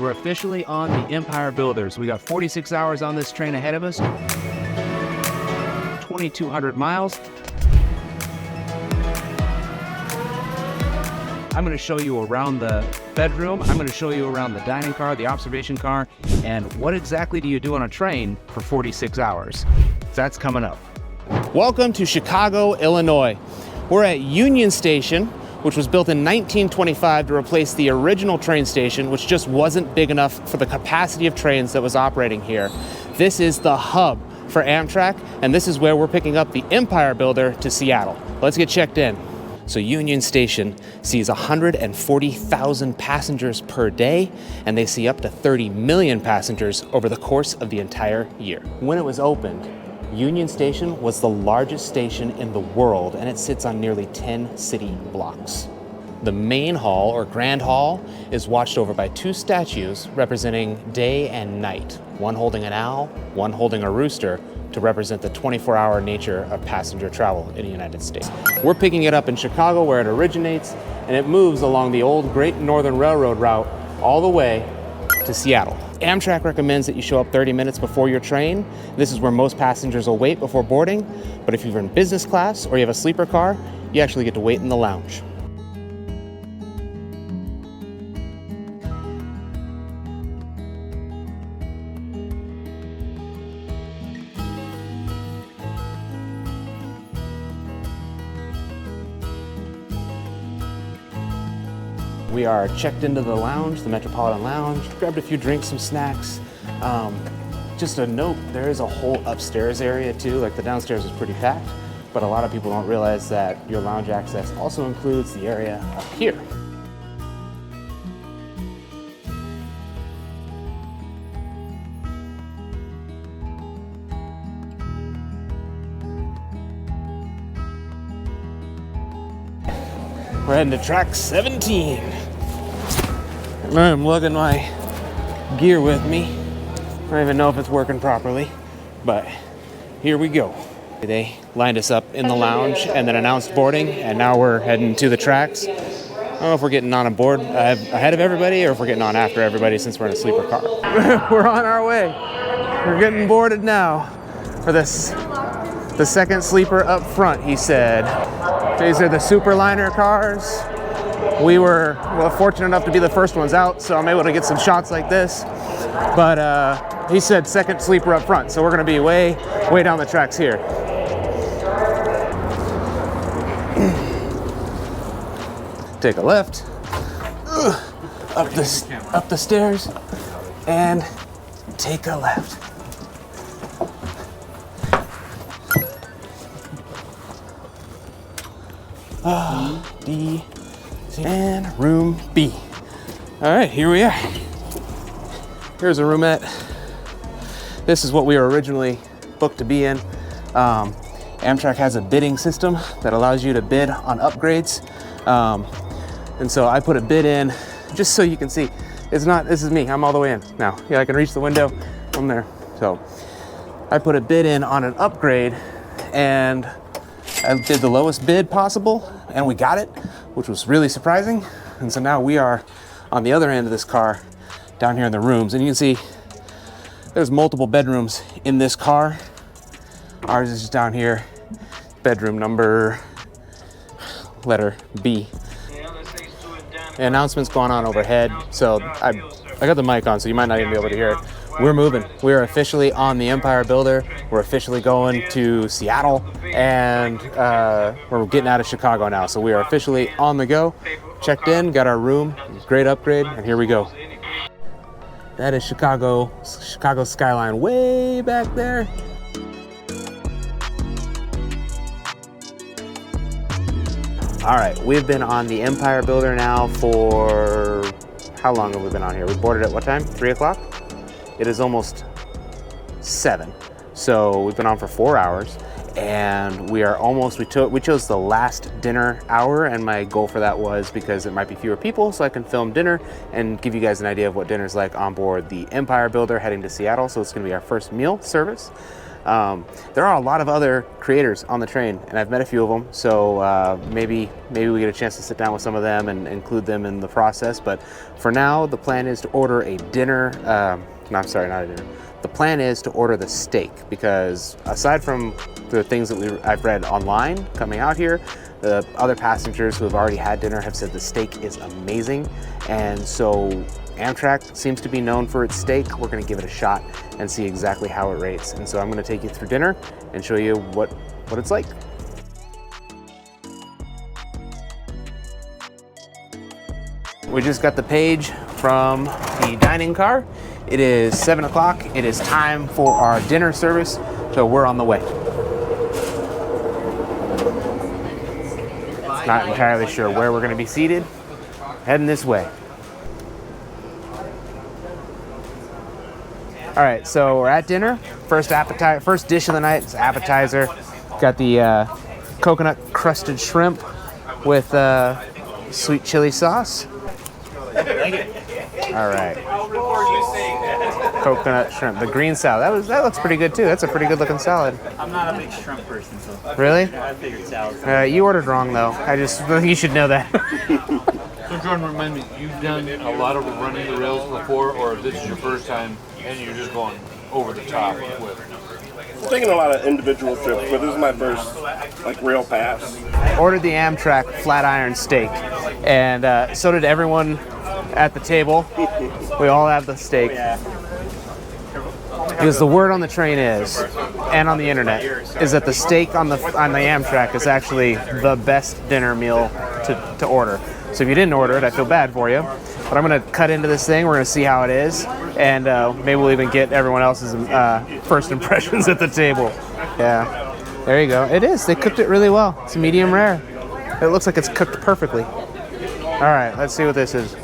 We're officially on the Empire Builders. We got 46 hours on this train ahead of us, 2,200 miles. I'm going to show you around the bedroom. I'm going to show you around the dining car, the observation car, and what exactly do you do on a train for 46 hours? That's coming up. Welcome to Chicago, Illinois. We're at Union Station, which was built in 1925 to replace the original train station, which just wasn't big enough for the capacity of trains that was operating here. This is the hub for Amtrak, and this is where we're picking up the Empire Builder to Seattle. Let's get checked in. So Union Station sees 140,000 passengers per day, and they see up to 30 million passengers over the course of the entire year. When it was opened, Union Station was the largest station in the world, and it sits on nearly 10 city blocks. The main hall, or Grand Hall, is watched over by two statues representing day and night, one holding an owl, one holding a rooster, to represent the 24-hour nature of passenger travel in the United States. We're picking it up in Chicago, where it originates, and it moves along the old Great Northern Railroad route all the way to Seattle. Amtrak recommends that you show up 30 minutes before your train. This is where most passengers will wait before boarding, but if you're in business class or you have a sleeper car, you actually get to wait in the lounge. We are checked into the lounge, the Metropolitan Lounge, grabbed a few drinks, some snacks. Just a note, there is a whole upstairs area too, like the downstairs is pretty packed, but a lot of people don't realize that your lounge access also includes the area up here. We're heading to track 17. I'm lugging my gear with me. I don't even know if it's working properly, but here we go. They lined us up in the lounge and then announced boarding, and now we're heading to the tracks. I don't know if we're getting on board ahead of everybody or if we're getting on after everybody since we're in a sleeper car. We're on our way. We're getting boarded now for this, the second sleeper up front, he said. These are the Superliner cars. We were fortunate enough to be the first ones out, so I'm able to get some shots like this. But he said second sleeper up front, so we're gonna be way down the tracks here. Take a left, up the stairs, and take a left. D, and room B. All right, here we are. Here's a roomette. This is what we were originally booked to be in. Amtrak has a bidding system that allows you to bid on upgrades. And so I put a bid in just so you can see. This is me, I'm all the way in now. Yeah, I can reach the window from there. So I put a bid in on an upgrade, and I did the lowest bid possible, and we got it, which was really surprising. And so now we are on the other end of this car, down here in the rooms, and you can see there's multiple bedrooms in this car. Ours is just down here, bedroom number, letter B. The announcement's going on overhead, so I got the mic on, so you might not even be able to hear it. We're moving. We are officially on the Empire Builder. We're officially going to Seattle, and we're getting out of Chicago now. So we are officially on the go. Checked in, got our room, great upgrade, and here we go. That is Chicago skyline way back there. All right, we've been on the Empire Builder now for, how long have we been on here? We boarded at what time? 3 o'clock? It is almost 7. So we've been on for 4 hours, and we are almost, we chose the last dinner hour, and my goal for that was because it might be fewer people, so I can film dinner and give you guys an idea of what dinner's like on board the Empire Builder heading to Seattle. So it's gonna be our first meal service. There are a lot of other creators on the train, and I've met a few of them, so maybe we get a chance to sit down with some of them and include them in the process. But for now, the plan is to order a dinner. No, I'm sorry, not a dinner. The plan is to order the steak, because aside from the things that I've read online coming out here, the other passengers who have already had dinner have said the steak is amazing. And so Amtrak seems to be known for its steak. We're gonna give it a shot and see exactly how it rates. And so I'm gonna take you through dinner and show you what it's like. We just got the page from the dining car. It is 7 o'clock. It is time for our dinner service, so we're on the way. Not entirely sure where we're gonna be seated. Heading this way. All right, so we're at dinner. First dish of the night is appetizer. Got the coconut crusted shrimp with sweet chili sauce. All right. Coconut shrimp, the green salad. That looks pretty good too. That's a pretty good looking salad. I'm not a big shrimp person, so. Really? I figured salad. You ordered wrong though. I just think you should know that. So Jordan, remind me, you've done a lot of running the rails before, or this is your first time and you're just going over the top with? I've taken a lot of individual trips, but this is my first like rail pass. Ordered the Amtrak flat iron steak, and so did everyone at the table. We all have the steak. Because the word on the train is, and on the internet, is that the steak on the Amtrak is actually the best dinner meal to order. So if you didn't order it, I feel bad for you. But I'm gonna cut into this thing. We're gonna see how it is, and maybe we'll even get everyone else's first impressions at the table. Yeah, there you go. It is. They cooked it really well. It's medium rare. It looks like it's cooked perfectly. All right, let's see what this is.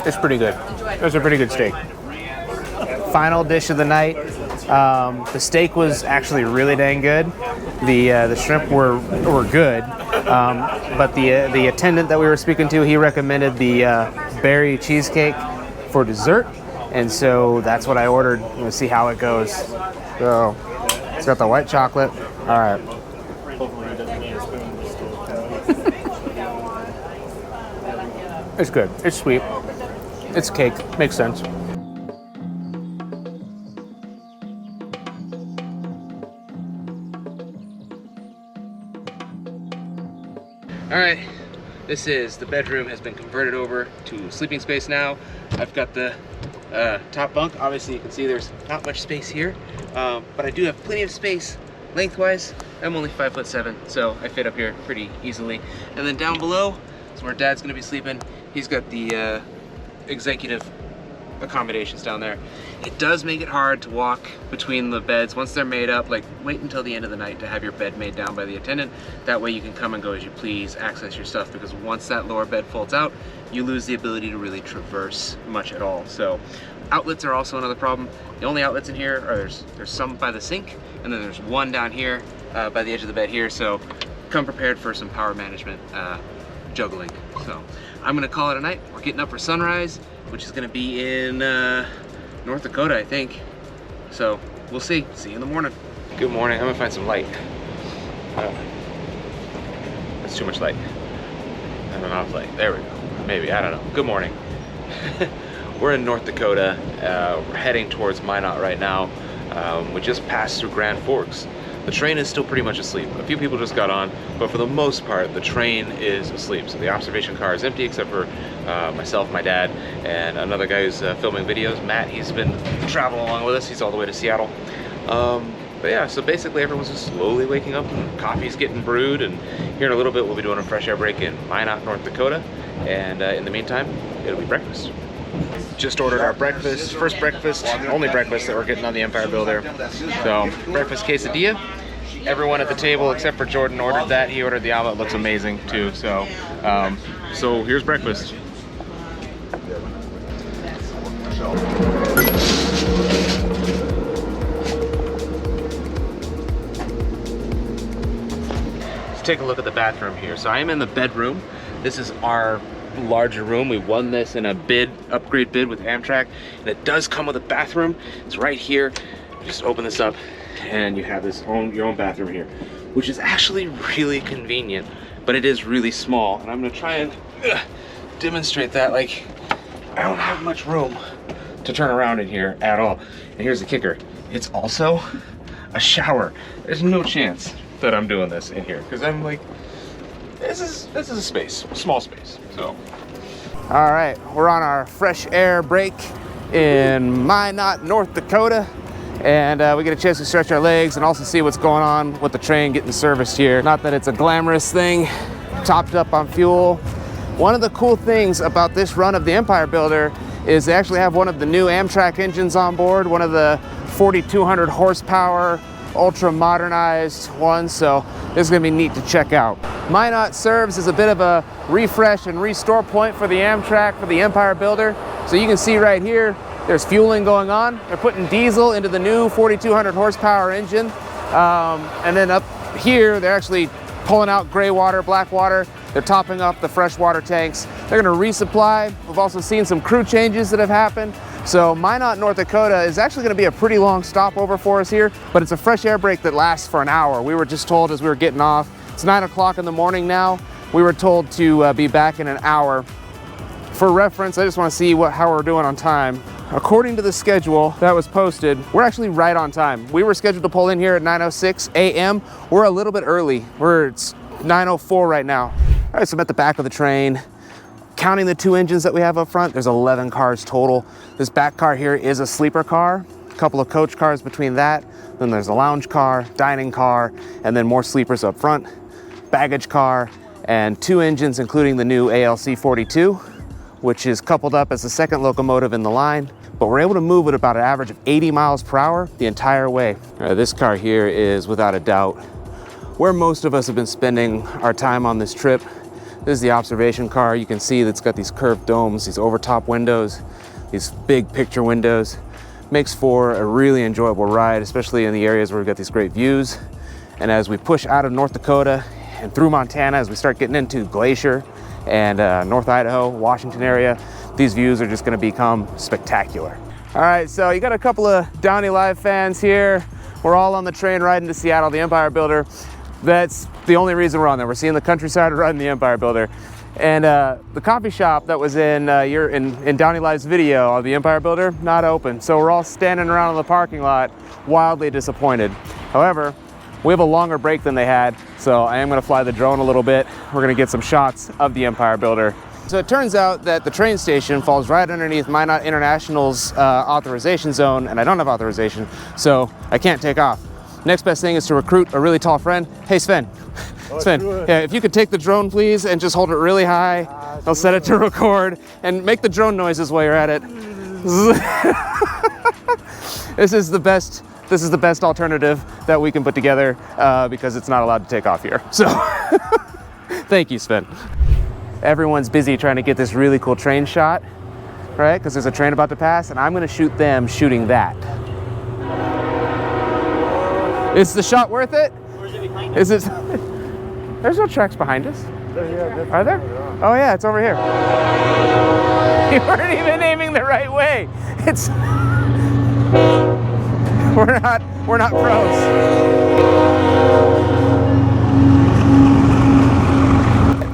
It's pretty good. It's a pretty good steak. Final dish of the night. The steak was actually really dang good. The shrimp were good, but the attendant that we were speaking to, he recommended the berry cheesecake for dessert, and so that's what I ordered. We'll see how it goes. So it's got the white chocolate. All right. It's good. It's sweet. It's cake. Makes sense. All right, the bedroom has been converted over to sleeping space now. I've got the top bunk. Obviously you can see there's not much space here, but I do have plenty of space lengthwise. I'm only 5'7", so I fit up here pretty easily. And then down below is where Dad's gonna be sleeping. He's got the executive accommodations down there. It does make it hard to walk between the beds once they're made up. Like, wait until the end of the night to have your bed made down by the attendant. That way you can come and go as you please, access your stuff, because once that lower bed folds out, you lose the ability to really traverse much at all. So outlets are also another problem. The only outlets in here are there's some by the sink, and then there's one down here by the edge of the bed here. So come prepared for some power management juggling. So I'm gonna call it a night. We're getting up for sunrise, which is gonna be in North Dakota, I think. So we'll see. See you in the morning. Good morning. I'm gonna find some light. That's too much light. Not enough light. There we go. Maybe, I don't know. Good morning. We're in North Dakota. We're heading towards Minot right now. We just passed through Grand Forks. The train is still pretty much asleep. A few people just got on, but for the most part, the train is asleep. So the observation car is empty except for myself, my dad, and another guy who's filming videos, Matt. He's been traveling along with us. He's all the way to Seattle. But yeah, so basically everyone's just slowly waking up and coffee's getting brewed, and here in a little bit we'll be doing a fresh air break in Minot, North Dakota, and in the meantime, it'll be breakfast. Just ordered our breakfast, first breakfast, only breakfast that we're getting on the Empire Builder. So, breakfast quesadilla. Everyone at the table except for Jordan ordered that. He ordered the omelet, looks amazing too. So, so here's breakfast. Let's take a look at the bathroom here. So I am in the bedroom. This is our larger room. We won this in a upgrade bid with Amtrak, and it does come with a bathroom. It's right here. Just open this up and you have your own bathroom here, which is actually really convenient, but it is really small. And I'm gonna try and demonstrate that. Like, I don't have much room to turn around in here at all. And here's the kicker. It's also a shower. There's no chance that I'm doing this in here, because I'm like, this is a space, a small space, so. All right, we're on our fresh air break in Minot, North Dakota. And we get a chance to stretch our legs and also see what's going on with the train getting serviced here. Not that it's a glamorous thing, topped up on fuel. One of the cool things about this run of the Empire Builder is they actually have one of the new Amtrak engines on board, one of the 4,200 horsepower, ultra modernized ones. So this is gonna be neat to check out. Minot serves as a bit of a refresh and restore point for the Amtrak, for the Empire Builder. So you can see right here, there's fueling going on. They're putting diesel into the new 4,200 horsepower engine. And then up here, they're actually pulling out gray water, black water. They're topping up the freshwater tanks. They're gonna resupply. We've also seen some crew changes that have happened. So Minot, North Dakota is actually gonna be a pretty long stopover for us here, but it's a fresh air break that lasts for an hour. We were just told as we were getting off, it's 9 o'clock in the morning now. We were told to be back in an hour. For reference, I just wanna see how we're doing on time. According to the schedule that was posted, we're actually right on time. We were scheduled to pull in here at 9:06 a.m. We're a little bit early. It's 9:04 right now. All right, so I'm at the back of the train. Counting the 2 engines that we have up front, there's 11 cars total. This back car here is a sleeper car, a couple of coach cars between that. Then there's a lounge car, dining car, and then more sleepers up front, baggage car, and 2 engines, including the new ALC 42, which is coupled up as the second locomotive in the line. But we're able to move at about an average of 80 miles per hour the entire way. This car here is without a doubt where most of us have been spending our time on this trip. This is the observation car. You can see that's got these curved domes, these overtop windows, these big picture windows. Makes for a really enjoyable ride, especially in the areas where we've got these great views. And as we push out of North Dakota and through Montana, as we start getting into Glacier and North Idaho, Washington area, these views are just gonna become spectacular. All right, so you got a couple of Downie Live fans here. We're all on the train riding to Seattle, the Empire Builder. That's the only reason we're on there. We're seeing the countryside riding the Empire Builder. And the coffee shop that was in Downie Live's video of the Empire Builder, not open. So we're all standing around in the parking lot, wildly disappointed. However, we have a longer break than they had, so I am gonna fly the drone a little bit. We're gonna get some shots of the Empire Builder. So it turns out that the train station falls right underneath Minot International's authorization zone, and I don't have authorization, so I can't take off. Next best thing is to recruit a really tall friend. Hey, Sven. Sven, yeah, if you could take the drone, please, and just hold it really high. I'll set it to record, and make the drone noises while you're at it. This is the best alternative that we can put together because it's not allowed to take off here. So, thank you, Sven. Everyone's busy trying to get this really cool train shot, right? Because there's a train about to pass, and I'm gonna shoot them shooting that. Is the shot worth it? Where's it behind Is it? There's no tracks behind us. Are there? Oh yeah, it's over here. You weren't even aiming the right way. It's we're not pros.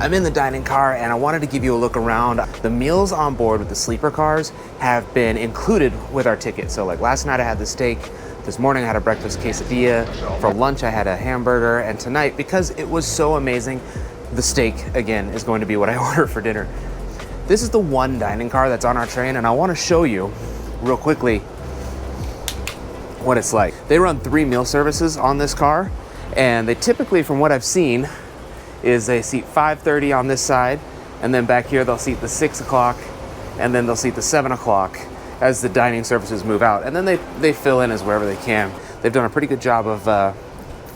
I'm in the dining car and I wanted to give you a look around. The meals on board with the sleeper cars have been included with our ticket. So like last night I had the steak, this morning I had a breakfast quesadilla, for lunch I had a hamburger, and tonight, because it was so amazing, the steak again is going to be what I order for dinner. This is the one dining car that's on our train, and I want to show you real quickly what it's like. They run 3 meal services on this car, and they typically, from what I've seen, is they seat 5:30 on this side, and then back here they'll seat the 6 o'clock, and then they'll seat the 7 o'clock as the dining services move out. And then they fill in as wherever they can. They've done a pretty good job of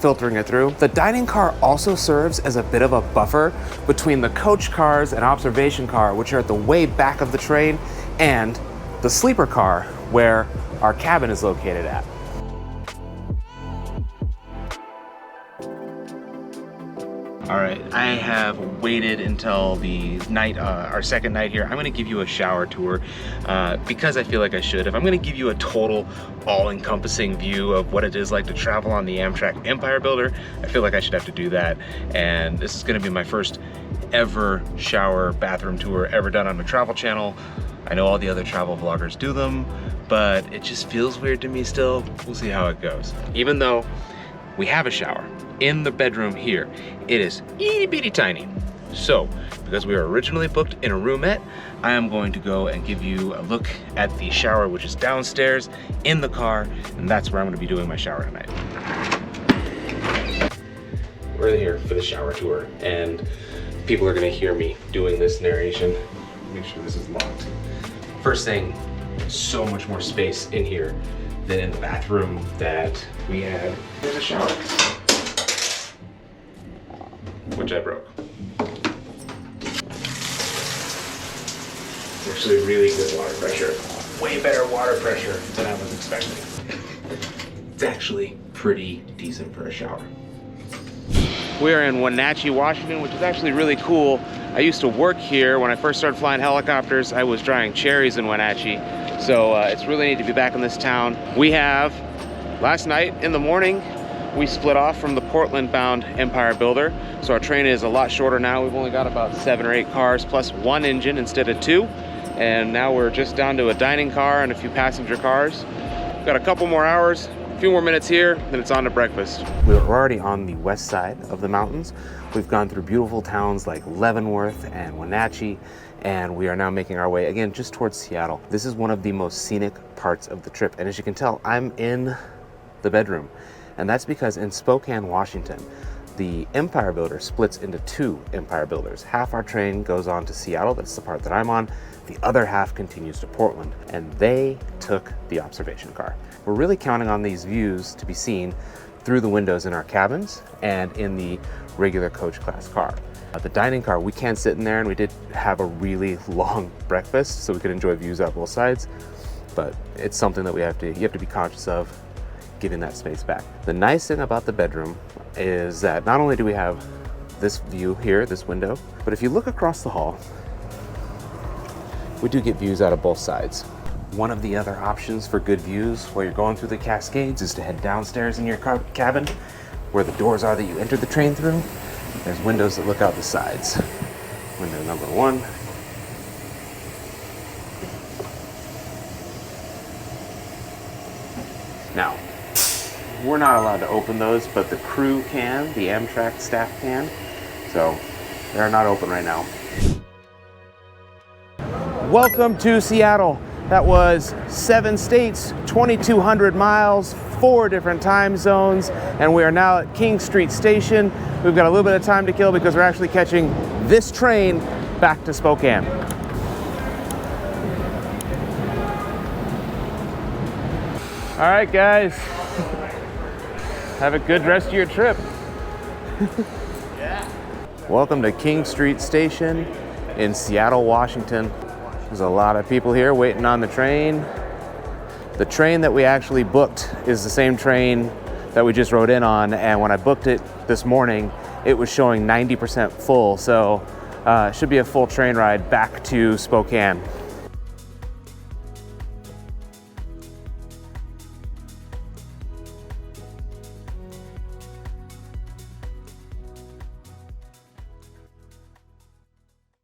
filtering it through. The dining car also serves as a bit of a buffer between the coach cars and observation car, which are at the way back of the train, and the sleeper car, where our cabin is located at. All right, I I have waited until the night, our second night here. I'm gonna give you a shower tour because I feel like I should. If I'm gonna give you a total all-encompassing view of what it is like to travel on the Amtrak Empire Builder, I feel like I should have to do that. And this is gonna be my first ever shower bathroom tour ever done on a travel channel. I know all the other travel vloggers do them, but it just feels weird to me still. We'll see how it goes. Even though we have a shower in the bedroom here, it is itty bitty tiny. So, because we were originally booked in a roomette, I am going to go and give you a look at the shower, which is downstairs in the car, and that's where I'm gonna be doing my shower tonight. We're here for the shower tour, and people are gonna hear me doing this narration. Make sure this is locked. First thing, so much more space in here than in the bathroom that we had. There's a shower, which I broke. It's actually really good water pressure. Way better water pressure than I was expecting. It's actually pretty decent for a shower. We're in Wenatchee, Washington, which is actually really cool. I used to work here when I first started flying helicopters. I was drying cherries in Wenatchee. So it's really neat to be back in this town. We have, last night in the morning, we split off from the Portland-bound Empire Builder. So our train is a lot shorter now. We've only got about 7 or 8 cars plus 1 engine instead of 2. And now we're just down to a dining car and a few passenger cars. We've got a couple more hours, a few more minutes here, then it's on to breakfast. We're already on the west side of the mountains. We've gone through beautiful towns like Leavenworth and Wenatchee, and we are now making our way again just towards Seattle. This is one of the most scenic parts of the trip, and as you can tell, I'm in the bedroom, and that's because in Spokane, Washington, the Empire Builder splits into 2 Empire Builders. Half our train goes on to Seattle, that's the part that I'm on. The other half continues to Portland, and they took the observation car. We're really counting on these views to be seen through the windows in our cabins and in the regular coach class car. The dining car, we can sit in there, and we did have a really long breakfast, so we could enjoy views out both sides, but it's something that you have to be conscious of, giving that space back. The nice thing about the bedroom is that not only do we have this view here, this window, but if you look across the hall, we do get views out of both sides. One of the other options for good views while you're going through the Cascades is to head downstairs in your cabin, where the doors are that you enter the train through. There's windows that look out the sides. Window number 1. Now, we're not allowed to open those, but the crew can, the Amtrak staff can. So they're not open right now. Welcome to Seattle. That was 7 states, 2,200 miles, 4 different time zones, and we are now at King Street Station. We've got a little bit of time to kill because we're actually catching this train back to Spokane. All right, guys. Have a good rest of your trip. Yeah. Welcome to King Street Station in Seattle, Washington. There's a lot of people here waiting on the train. The train that we actually booked is the same train that we just rode in on, and when I booked it this morning, it was showing 90% full, so it should be a full train ride back to Spokane.